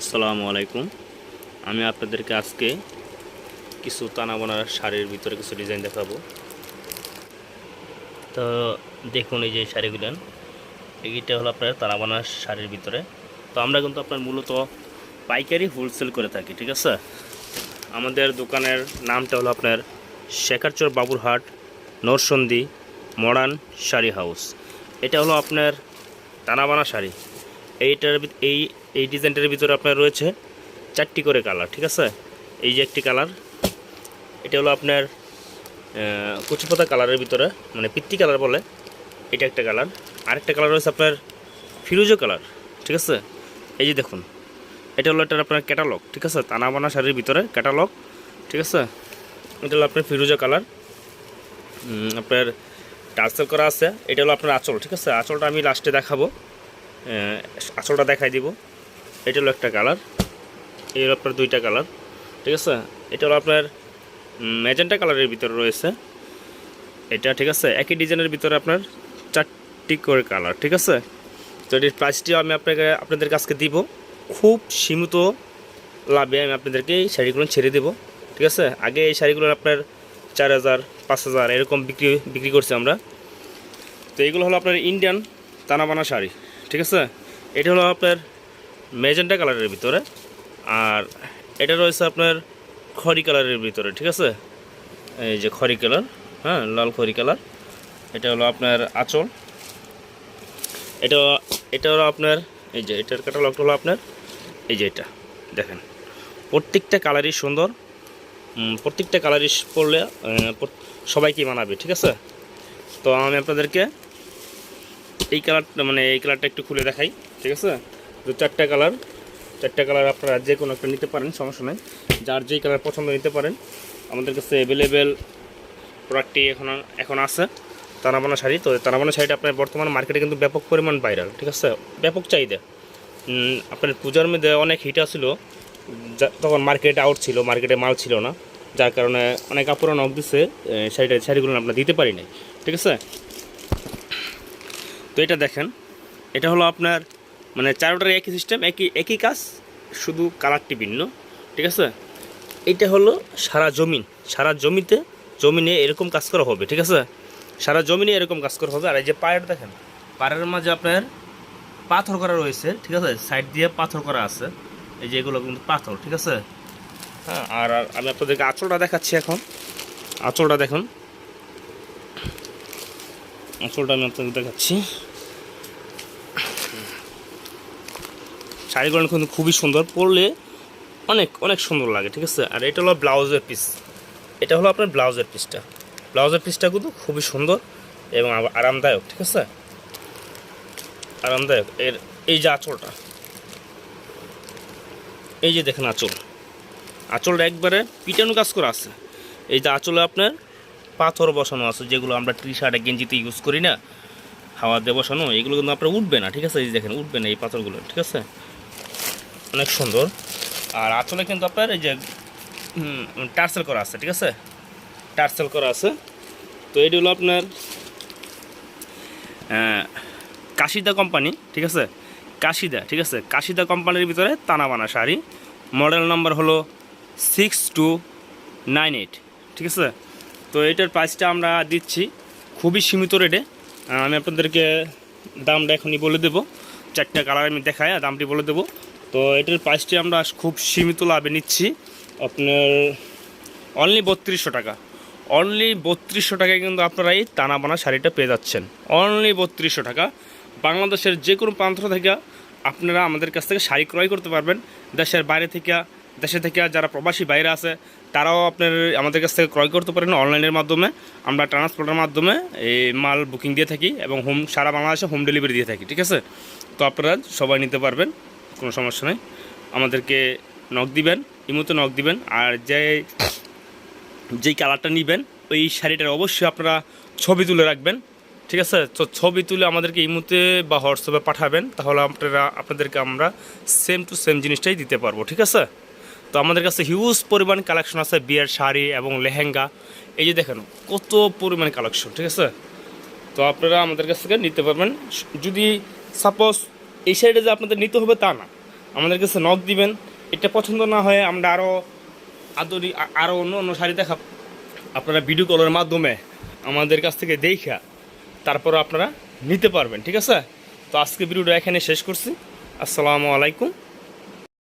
আসসালামু আলাইকুম। আমি আপনাদেরকে আজকে কিছু তানাবানার শাড়ির ভিতরে কিছু ডিজাইন দেখাবো। তো দেখুন, এই যে শাড়িগুলো, এইটা হলো আপনার তানাবানার শাড়ির ভিতরে। তো আমরা কিন্তু আপনার মূলত পাইকারি হোলসেল করে থাকি, ঠিক আছে। আমাদের দোকানের নামটা হলো আপনার শেখারচর বাবুরহাট নরসন্দী মডার্ন শাড়ি হাউস। এটা হলো আপনার তানাবানা শাড়ি। এই এই ডিজাইনটার ভিতরে আপনার রয়েছে 4টি করে কালার, ঠিক আছে। এই যে একটি কালার, এটা হলো আপনার কচুপাতা কালারের ভিতরে, মানে পিত্তি কালার বলে, এটা একটা কালার। আরেকটা কালার রয়েছে আপনার ফিরোজা কালার, ঠিক আছে। এই যে দেখুন, এটা হলো একটা আপনার ক্যাটালগ, ঠিক আছে, তানাবানা শাড়ির ভিতরে ক্যাটালগ, ঠিক আছে। এটা হলো আপনার ফিরোজা কালার, আপনার টার্সেল করা আছে। এটা হলো আপনার আঁচল, ঠিক আছে। আঁচলটা আমি লাস্টে দেখাবো, আঁচলটা দেখাই দিব। এটা হলো একটা কালার, এই হলো আপনার 2টা কালার, ঠিক আছে। এটা হলো আপনার ম্যাজেন্টা কালারের ভিতরে রয়েছে এটা, ঠিক আছে। একই ডিজাইনের ভিতরে আপনার 4টি করে কালার, ঠিক আছে। তো এটির প্রাইসটিও আমি আপনাদের কাছকে দিব খুব সীমিত লাভে। আমি আপনাদেরকে এই শাড়িগুলো ছেড়ে দেবো, ঠিক আছে। আগে এই শাড়িগুলো আপনার 4000 5000 এরকম বিক্রি করছি আমরা। তো এইগুলো হলো আপনার ইন্ডিয়ান তানাবানা শাড়ি, ঠিক আছে। এটা হলো আপনার ম্যাজেন্টা কালারের ভিতরে, আর এটা রয়েছে আপনার খড়ি কালারের ভিতরে, ঠিক আছে। এই যে খড়ি কালার, হ্যাঁ, লাল খড়ি কালার। এটা হলো আপনার আঁচল। এটা এটা হলো আপনার, এই যে এটার ক্যাটালগটা হলো আপনার, এই যে এটা দেখেন, প্রত্যেকটা কালারই সুন্দর, প্রত্যেকটা কালারই পরলে সবাইকে মানাবে, ঠিক আছে। তো আমি আপনাদেরকে এই কালারটা, মানে এই কালারটা একটু খুলে দেখাই, ঠিক আছে। তো 4টা কালার আপনারা যে কোনো একটা নিতে পারেন, সমস্যা নেই। যার যেই কালার পছন্দ নিতে পারেন। আমাদের কাছে অ্যাভেলেবেল প্রোডাক্টটি এখন আছে তানাবানা শাড়ি। তো তানাবানা শাড়িটা আপনার বর্তমান মার্কেটে কিন্তু ব্যাপক পরিমাণ ভাইরাল, ঠিক আছে, ব্যাপক চাহিদা। আপনার পূজার মধ্যে অনেক হিট আসছিল, তখন মার্কেট আউট ছিল, মার্কেটে মাল ছিল না, যার কারণে অনেক আপুরা নক দিচ্ছে, শাড়িগুলো আমরা দিতে পারি নাই, ঠিক আছে। তো এটা দেখেন, এটা হলো আপনার মানে 4টার একই সিস্টেম, একই কাজ, শুধু কালারটি ভিন্ন, ঠিক আছে। এটা হলো সারা জমিনে এরকম কাজ করা হবে, ঠিক আছে। সারা জমিনে এরকম কাজ করা হবে। আর এই যে পায়ের দেখেন, পায়ের মাঝে আপনার পাথর করা রয়েছে, ঠিক আছে, সাইড দিয়ে পাথর করা আছে। এই যে এগুলো কিন্তু পাথর, ঠিক আছে। হ্যাঁ, আর আমি আপনাদেরকে আঁচলটা দেখাচ্ছি এখন। আঁচলটা দেখুন, আঁচলটা আমি আপনাদের দেখাচ্ছি। শাড়িগুলো কিন্তু খুবই সুন্দর, পরলে অনেক অনেক সুন্দর লাগে, ঠিক আছে। আর এটা হলো ব্লাউজের পিস, এটা হলো আপনার ব্লাউজের পিসটা কিন্তু খুবই সুন্দর এবং আরামদায়ক, ঠিক আছে, আরামদায়ক। এই যে আঁচলটা, এই যে দেখেন আঁচলটা একবারে পিটানো কাজ করা আছে। এই যে আঁচলে আপনার পাথর বসানো আছে, যেগুলো আমরা টি শার্টে গেঞ্জিতে ইউজ করি না, হাওয়া দিয়ে বসানো, এগুলো কিন্তু আপনার উঠবে না, ঠিক আছে। এই যে দেখেন, উঠবে না এই পাথরগুলো, ঠিক আছে, অনেক সুন্দর। আর আঁচলে কিন্তু আপনার এই যে টার্সেল করা আছে, ঠিক আছে, টার্সেল করা আছে। তো এটি হলো আপনার কাশিদা কোম্পানি, ঠিক আছে, কাশিদা কোম্পানির ভিতরে তানাবানা শাড়ি। মডেল নাম্বার হলো 6298, ঠিক আছে। তো এটার প্রাইসটা আমরা দিচ্ছি খুবই সীমিত রেটে। আমি আপনাদেরকে দামটা এখনই বলে দেবো, 4টা কালার আমি দেখাই আর দামটি বলে দেবো। তো এটার প্রাইসটি আমরা খুব সীমিত লাভে নিচ্ছি, আপনার অনলি 3200 টাকা। অনলি 3200 টাকায় কিন্তু আপনারা এই তানাবানা শাড়িটা পেয়ে যাচ্ছেন, অনলি 3200 টাকা। বাংলাদেশের যে কোনো প্রান্ত থেকে আপনারা আমাদের কাছ থেকে শাড়ি ক্রয় করতে পারবেন। দেশে থেকে যারা প্রবাসী বাইরে আছে, তারাও আপনার আমাদের কাছ থেকে ক্রয় করতে পারেন অনলাইনের মাধ্যমে। আমরা ট্রান্সপোর্টের মাধ্যমে এই মাল বুকিং দিয়ে থাকি এবং সারা বাংলাদেশে হোম ডেলিভারি দিয়ে থাকি, ঠিক আছে। তো আপনারা সবাই নিতে পারবেন, কোনো সমস্যা নেই। আমাদেরকে নক দিবেন, ইমোতে নক দিবেন। আর যেই কালারটা নেবেন, ওই শাড়িটার অবশ্যই আপনারা ছবি তুলে রাখবেন, ঠিক আছে। তো ছবি তুলে আমাদেরকে ইমোতে বা হোয়াটসঅ্যাপে পাঠাবেন, তাহলে আপনাদেরকে আমরা সেম টু সেম জিনিসটাই দিতে পারবো, ঠিক আছে। তো আমাদের কাছে হিউজ পরিমাণ কালেকশন আছে, বিয়ের শাড়ি এবং লেহেঙ্গা। এই যে দেখেন কত পরিমাণ কালেকশন, ঠিক আছে। তো আপনারা আমাদের কাছ থেকে নিতে পারবেন। যদি সাপোজ এই শাড়িটা যে আপনাদের নিতে হবে তা না, আমাদের কাছে নক দিবেন। এটা পছন্দ না হয় আমরা আরও অন্য অন্য শাড়ি দেখা আপনারা ভিডিও কলের মাধ্যমে আমাদের কাছ থেকে দেখা তারপরে আপনারা নিতে পারবেন, ঠিক আছে? তো আজকে ভিডিওটা এখানে শেষ করছি। আসসালামু আলাইকুম।